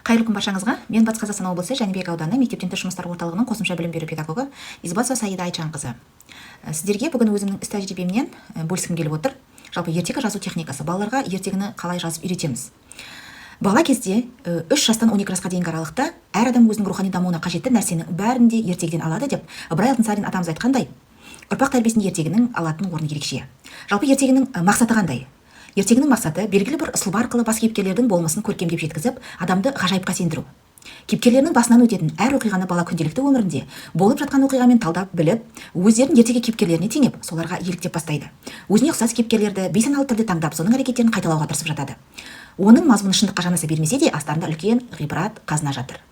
Қайырлы күн баршаңызға. Мен Батыс Қазақстан облысы Жәнібек ауданы мектептен тыс жұмыстар орталығының қосымша білім беру педагогы Избасова Саида Айтжанқызы. Сіздерге бүгін өзімнің іс тәжірибемнен бөліскім келіп отыр. Жалпы ертегі жазу техникасы. Балаларға ертегіні қалай жазып үйретеміз. Бала кезде 3 жастан 12 жасқа дейінгі аралықта әр адам өзінің рухани дамуына қажетті нәрсенің бәрін де ертегіден алады деп Ыбырай Алтынсарин атамыз айтқандай, ұрпақ тәрбиесінде ертегінің алатын орны ерекше. Жалпы ертегінің мақсаты қандай? Ертегінің мақсаты белгілі бір сұлба арқылы бас кейіпкерлердің болмысын көркемдеп жеткізіп, адамды ғажайыпқа сендіру. Кейіпкерлерінің басынан өтетін әр оқиғаны бала күнделікті өмірінде болып жатқан оқиғамен талдап біліп, өздерін ертегі кейіпкерлеріне теңеп, соларға еліктеп бастайды. Өзіне ұқсас кейіпкерлерді бейсаналы түрде таңдап, соның әрекеттерін қайталауға тырысып жатады. Оның мазмұны шындыққа жанаса бермесе де, астарында үлкен ғибрат, қазына жатыр.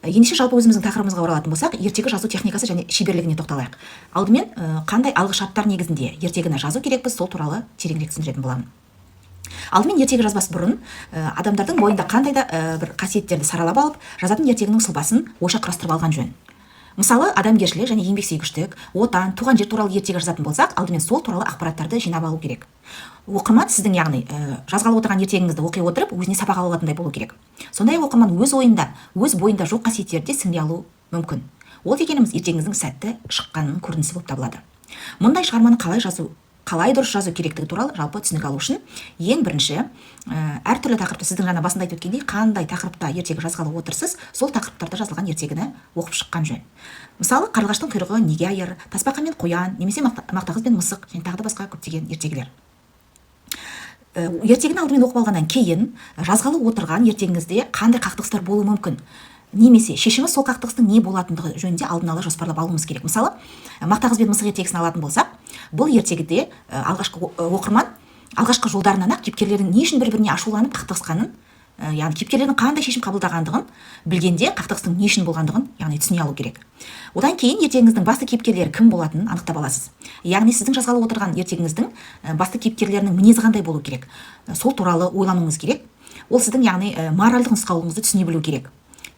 Ендеше жалпы өзіміздің тақырыбымызға оралатын болсақ, ертегі жазу техникасы және шеберлігіне тоқталайық. Алдымен қандай алғышарттар негізінде ертегіні жазу керекпіз, сол туралы тереңірек түсіндіретін боламын. Алдымен ертегі жазбас бұрын адамдардың бойында қандай да бір қасиеттерді саралап алып, жазатын ертегінің сұлбасын ойша құрастырып алған жөн. Мысалы, адамгершілік және еңбексүйгіштік, отан, туған жер туралы ертегі жазатын болсақ, алдымен сол туралы ақпараттарды жинап алу керек. Оқырман сіздің, яғни жазғалы отырған ертегіңізді оқи отырып, өзіне сабақ ала алатындай болу керек. Сондай-ақ оқырман өз бойында жоқ қасиеттерді сіңіре алу мүмкін. Ол дегеніміз ертегіңіздің сәтті шыққанының көрінісі болып табылады. Мұндай шығарманы қалай дұрыс жазу керектігі туралы жалпы түсінік алу үшін ең бірінші әртүрлі тақырыпты, сіздің жаңа басында айтып өткендей, қандай тақырыпта ертегі жазғалы отырсыз, сол тақырыптарда жазылған ертегіні оқып шыққан жөн. Мысалы, қарлығаштың құйрығы неге айыр, тасбақа мен қоян, немесе мақтақыз бен мысық және тағы да басқа көптеген ертегілер. Ертегіні алдымен оқып алғаннан кейін жазғалы отырған ертегіңізде қандай қақтығыстар болуы мүмкін, немесе шешімі сол қақтығыстың не болатындығы жөнінде алдын ала жоспарлап алуымыз керек. Мысалы, мақтақыз бен мысық ертегісін алатын болсақ, бұл ертегіде оқырман алғашқы жолдарынан-ақ кейіпкерлердің не үшін бір-біріне ашуланып қақтығысқанын, яғни кейіпкерлердің қандай шешім қабылдағандығын білгенде қақтығыстың не үшін болғандығын, яғни түсіне алу керек. Одан кейін ертегіңіздің басты кейіпкерлері кім болатынын анықтап аласыз. Яғни сіздің жазғалы отырған ертегіңіздің басты кейіпкерлерінің мінезі қандай болу керек, сол туралы ойлануыңыз керек. Ол сіздің, яғни моральдық нұсқаулығыңызды түсіне білу керек.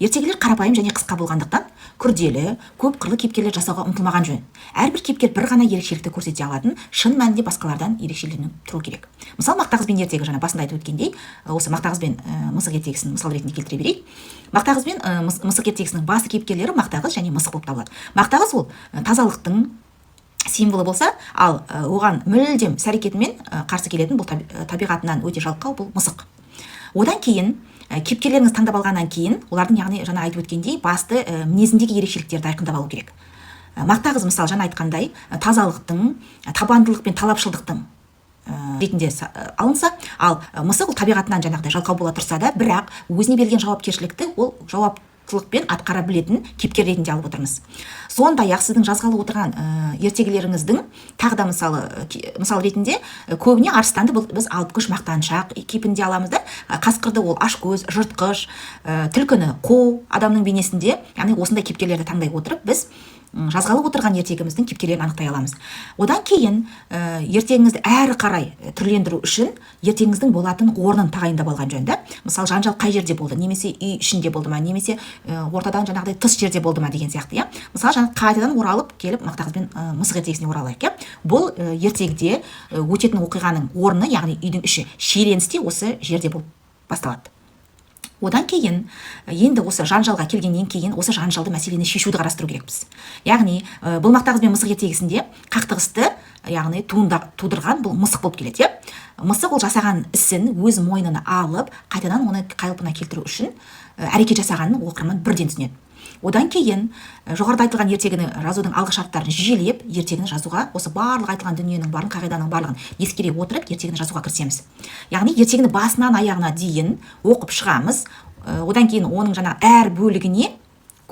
Ертегілер қарапайым және қысқа болғандықтан күрделі, көп қырлы кейіпкерлер жасауға ұмтылмаған жөн. Әрбір кейіпкер бір ғана ерекшелікті көрсете алатын, шын мәнінде басқалардан ерекшеленіп тұру керек. Мысалы, мақтақыз бен ертегі, жаңа басында айтып өткендей, осы мақтақыз бен мысық ертегісін мысал ретінде келтіре берейік. Мақтақыз бен мысық ертегісінің басты кейіпкерлері мақтақыз және мысық болып табылады. Мақтақыз ол тазалықтың символы болса, ал оған мүлдем іс-әрекетімен қарсы келетін, бұл табиғатынан өте жалқау, бұл мысық. Одан кейін кейіпкерлеріңіз таңдап алғаннан кейін олардың, яғни жаңа айтып өткендей, басты мінезіндегі ерекшеліктерді айқындап алу керек. Мақтағыз, мысалы, жаңа айтқандай, тазалықтың, табандылық пен талапшылдықтың ретінде алынса, ал мысық ол табиғатынан жаңағыдай жалқау бола тұрса да, бірақ өзіне берілген жауапкершілікті ол жауаптылықпен атқара білетін кейіпкер ретінде алып отырмыз. Сондай-ақ сіздің жазғалы отырған ертегілеріңіздің тағы да мысал ретінде көбіне арыстанды біз алып күш мақтаншақ кейпінде аламыз да, қасқырды ол ашкөз, жыртқыш, түлкіні қу адамның бейнесінде, яғни осындай кейіпкерлерді таңдай отырып біз жазғалы отырған ертегіміздің кейіпкерлерін анықтай аламыз. Одан кейін ертегіңізді әрі қарай түрлендіру үшін ертегіңіздің болатын орнын тағайындап алған жөн. Мысалы, жанжал қай жерде болды, немесе үй ішінде болды ма, немесе ортадан жаңағыдай тыс жерде болды ма деген сияқты. Мысалы, қайтадан оралып келіп мақтақыз бен мысық ертегісіне оралайық. Бұл ертегіде өтетін оқиғаның орны, яғни үйдің іші, шиеленісте осы жерде болып басталады. Одан кейін, енді осы жанжалға келгеннен кейін, осы жанжалды мәселені шешуді қарастыру керекпіз. Яғни, бұл мақтағыз бен мысық ертегісінде қақтығысты, яғни тудырған бұл мысық болып келеді. Мысық ол жасаған ісін өз мойнына алып, қайтадан оны қалпына келтіру үшін әрекет жасағанын оқырман бірден түсінеді. Одан кейін, жоғарыда айтылған ертегіні жазудың алғышарттарын жүйелеп, ертегіні жазуға, осы барлық айтылған дүниенің барын, қағиданың барлығын ескере отырып, ертегіні жазуға кірісеміз. Яғни, ертегіні басынан аяғына дейін оқып шығамыз. Одан кейін оның жаңа әр бөлігіне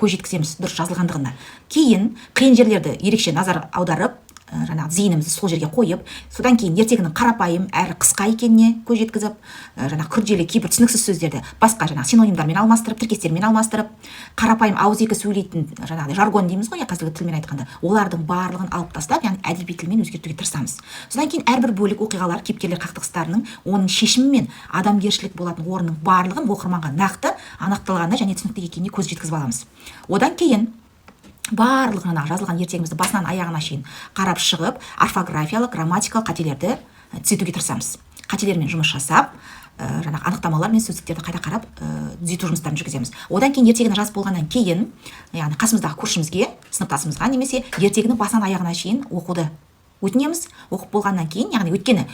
көз жеткіземіз дұрыс жазылғандығына. Кейін қиын жерлерді ерекше назар аударып, жаңағы зейінімізді сол жерге қойып, содан кейін ертегінің қарапайым әрі қысқа екеніне көз жеткізіп, жаңағы күрделі кейбір түсініксіз сөздерді басқа жаңағы синонимдармен алмастырып, тіркестермен алмастырып, қарапайым ауызекі сөйлейтін жаңағы жаргон дейміз ғой, қазіргі тілмен айтқанда, олардың барлығын алып тастап, яғни әдеби тілмен өзгертуге тырысамыз. Содан кейін әрбір бөлік оқиғалар, кейіпкерлер қақтығыстарының, оның шешімі мен адамгершілік болатын орнының барлығын оқырманға нақты анықталғанда және түсінікті екеніне көз жеткізіп аламыз. Одан кейін барлық жазылған ертегімізді басынан аяғына шейін қарап шығып, орфографиялық, грамматикалық қателерді түзетуге тырысамыз. Қателермен жұмыс жасап, жаңағы анықтамалар мен сөздіктерді қайта қарап түзету жұмыстарын жүргіземіз. Одан кейін ертегіні жазып болғаннан кейін, яғни қасымыздағы көршімізге, сыныптасымызға немесе ертегіні басынан аяғына шейін оқуды өтінеміз. Оқып болғаннан кейін, яғни өйткені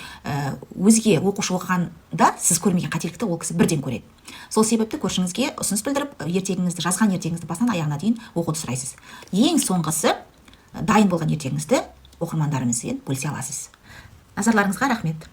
өзге оқушы оқығанда сіз көрмеген қателікті ол кісі бірден көреді. Сол себепті көршіңізге ұсыныс білдіріп, жазған ертегіңізді басынан аяғына дейін оқуды сұрайсыз. Ең соңғысы, дайын болған ертегіңізді оқырмандарыңызбен бөлісе аласыз. Назарларыңызға рахмет.